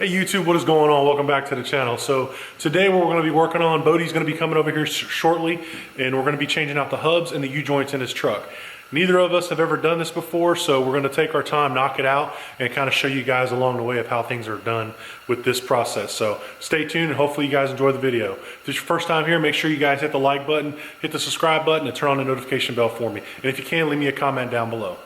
Hey YouTube, what is going on? Welcome back to the channel. So today what we're going to be working on, Bodie's going to be coming over here shortly, and we're going to be changing out the hubs and the U-joints in his truck. Neither of us have ever done this before, so we're going to take our time, knock it out, and kind of show you guys along the way of how things are done with this process. So stay tuned and hopefully you guys enjoy the video. If this is your first time here, make sure you guys hit the like button, hit the subscribe button, and turn on the notification bell for me. And if you can, leave me a comment down below.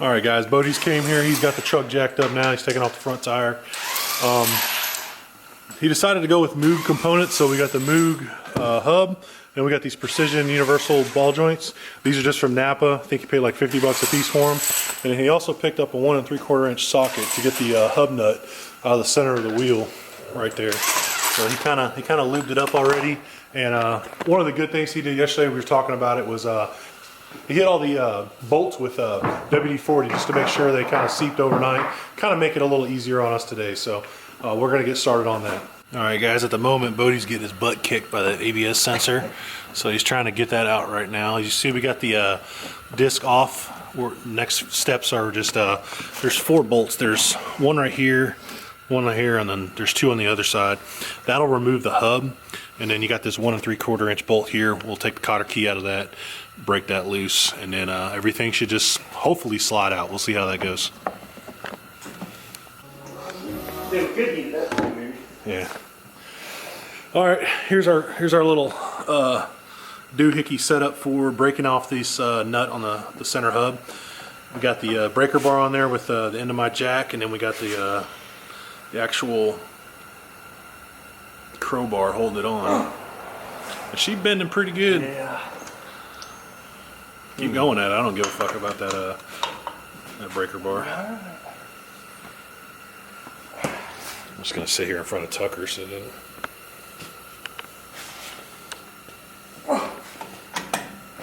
All right guys, Bodie's came here. He's got the truck jacked up now. He's taking off the front tire. He decided to go with Moog components, so we got the Moog hub, and we got these precision universal ball joints. These are just from Napa. I think he paid like 50 bucks a piece for them. And then he also picked up a 1 3/4 inch socket to get the hub nut out of the center of the wheel right there. So he kind of lubed it up already. And one of the good things he did yesterday, we were talking about it, was he hit all the bolts with WD-40 just to make sure they kind of seeped overnight, kind of make it a little easier on us today. So we're going to get started on that. All right guys, at the moment Bodie's getting his butt kicked by the ABS sensor, so he's trying to get that out right now. As you see, we got the disc off. Next steps are just there's 4 bolts. There's one right here, one right here, and then there's 2 on the other side. That'll remove the hub, and then you got this 1 3/4 inch bolt here. We'll take the cotter key out of that, break that loose, and then everything should just hopefully slide out. We'll see how that goes. Yeah. All right, here's our little doohickey setup for breaking off this nut on the center hub. We got the breaker bar on there with the end of my jack, and then we got the actual crowbar holding it on. And she's bending pretty good. Yeah. Keep going at it. I don't give a fuck about that breaker bar. I'm just gonna sit here in front of Tucker so that.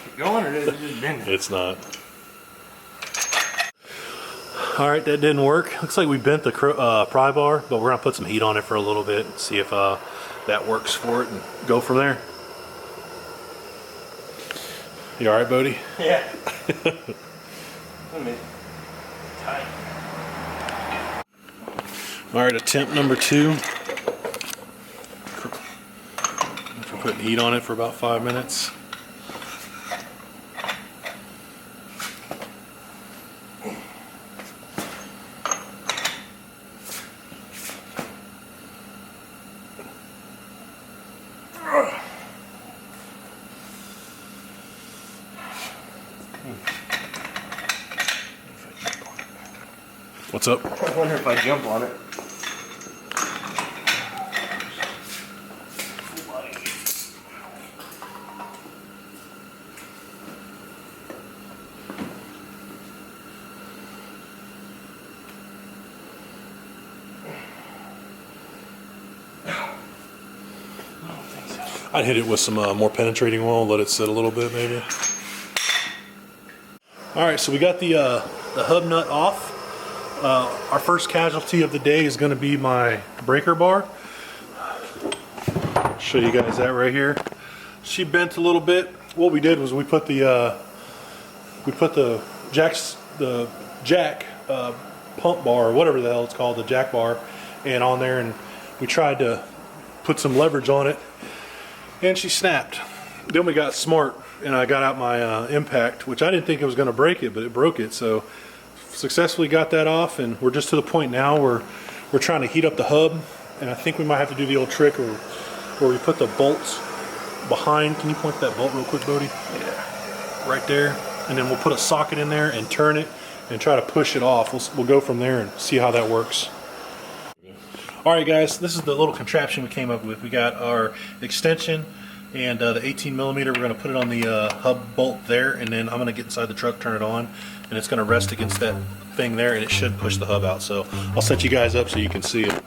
Keep going, or is it just bending? It's not. All right, that didn't work. Looks like we bent the pry bar, but we're gonna put some heat on it for a little bit and see if that works for it, and go from there. You all right, Bodie? Yeah. Let me tight. All right, attempt number 2. We're putting heat on it for about 5 minutes. What's up? I wonder if I jump on it. I'd hit it with some more penetrating oil, let it sit a little bit maybe. All right, so we got the hub nut off. Our first casualty of the day is going to be my breaker bar. Show you guys that right here. She bent a little bit. What we did was we put the jack pump bar, or whatever the hell it's called, the jack bar, and on there, and we tried to put some leverage on it, and she snapped. Then we got smart, and I got out my impact, which I didn't think it was going to break it, but it broke it. So successfully got that off, and we're just to the point now where we're trying to heat up the hub, and I think we might have to do the old trick where we put the bolts behind. Can you point to that bolt real quick, Bodie? Yeah. Right there, and then we'll put a socket in there and turn it and try to push it off. We'll go from there and see how that works. All right guys, this is the little contraption we came up with. We got our extension and the 18 millimeter. We're going to put it on the hub bolt there, and then I'm going to get inside the truck, turn it on, and it's going to rest against that thing there, and it should push the hub out. So I'll set you guys up so you can see it.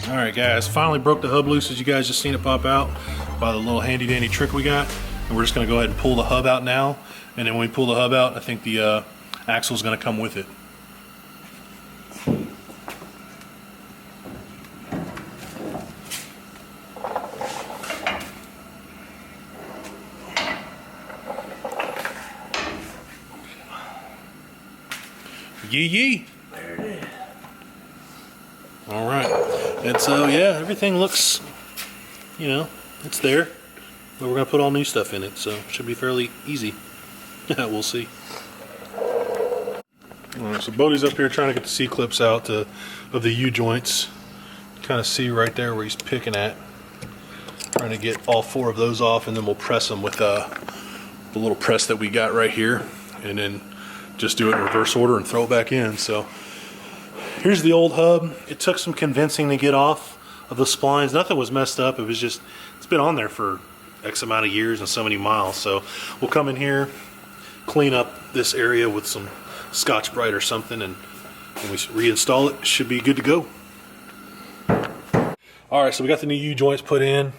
All right, guys, finally broke the hub loose as you guys just seen it pop out by the little handy dandy trick we got. And we're just gonna go ahead and pull the hub out now. And then when we pull the hub out, I think the axle is gonna come with it. Yee yee. There it is. All right, and so yeah, everything looks, you know, it's there, but we're gonna put all new stuff in it, so it should be fairly easy. We'll see. All right, so Bodie's up here trying to get the C-clips out of the U-joints. Kind of see right there where he's picking at. Trying to get all 4 of those off, and then we'll press them with the little press that we got right here, and then just do it in reverse order and throw it back in. So here's the old hub. It took some convincing to get off of the splines. Nothing was messed up. It was just, it's been on there for X amount of years and so many miles. So we'll come in here, clean up this area with some Scotch-Brite or something, and when we reinstall it, it should be good to go. All right, so we got the new U-joints put in.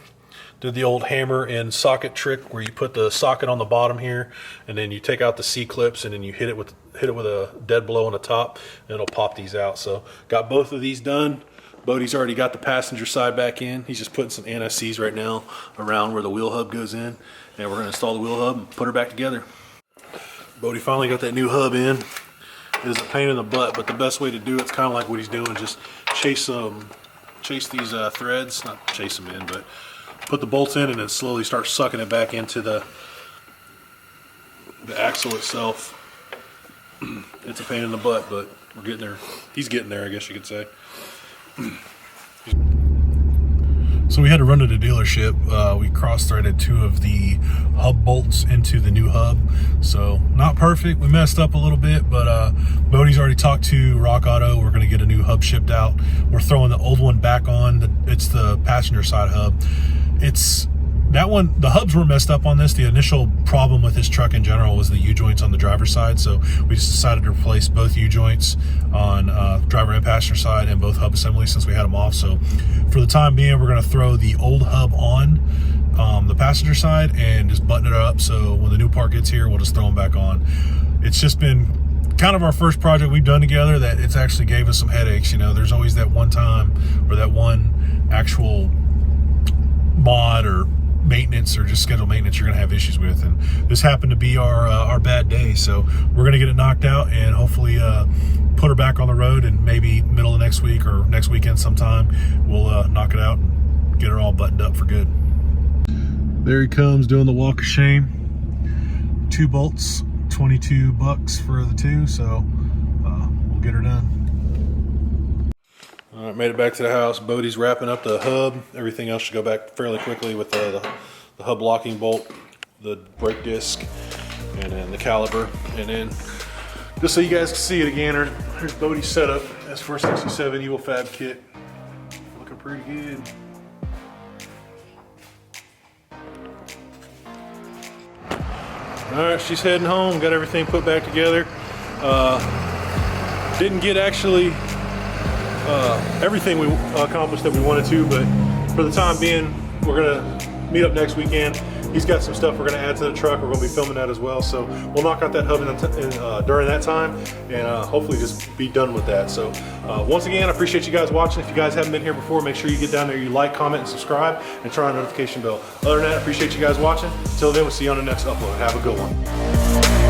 Did the old hammer and socket trick where you put the socket on the bottom here, and then you take out the C-clips, and then you hit it with a dead blow on the top, and it'll pop these out. So got both of these done. Bodie's already got the passenger side back in. He's just putting some anti-seize right now around where the wheel hub goes in, and we're gonna install the wheel hub and put her back together. Bodie finally got that new hub in. It is a pain in the butt, but the best way to do it's kind of like what he's doing. Just chase these threads, not chase them in, but put the bolts in and then slowly start sucking it back into the axle itself. It's a pain in the butt, but we're getting there. He's getting there, I guess you could say. So we had to run to the dealership. We cross-threaded 2 of the hub bolts into the new hub. So not perfect. We messed up a little bit, but Bodie's already talked to Rock Auto. We're going to get a new hub shipped out. We're throwing the old one back on. It's the passenger side hub. It's that one. The hubs were messed up on this. The initial problem with this truck in general was the U-joints on the driver's side. So we just decided to replace both U-joints on driver and passenger side and both hub assemblies since we had them off. So for the time being, we're going to throw the old hub on the passenger side and just button it up. So when the new part gets here, we'll just throw them back on. It's just been kind of our first project we've done together that it's actually gave us some headaches. You know, there's always that one time or that one actual mod or maintenance or just scheduled maintenance you're gonna have issues with, and this happened to be our bad day. So we're gonna get it knocked out and hopefully put her back on the road, and maybe middle of next week or next weekend sometime we'll knock it out and get her all buttoned up for good. There he comes doing the walk of shame. 2 bolts, $22 for the 2, so we'll get her done. All right, made it back to the house. Bodie's wrapping up the hub. Everything else should go back fairly quickly with the hub locking bolt, the brake disc, and then the caliper. And then, just so you guys can see it again, here's Bodie's setup. S467 Evil Fab kit. Looking pretty good. All right, she's heading home. Got everything put back together. Didn't get actually everything we accomplished that we wanted to, but for the time being, we're gonna meet up next weekend. He's got some stuff we're gonna add to the truck. We're gonna be filming that as well, so we'll knock out that hub during that time, and hopefully just be done with that. So once again, I appreciate you guys watching. If you guys haven't been here before, make sure you get down there, you like, comment, and subscribe, and turn on the notification bell. Other than that, I appreciate you guys watching. Until then, we'll see you on the next upload. Have a good one.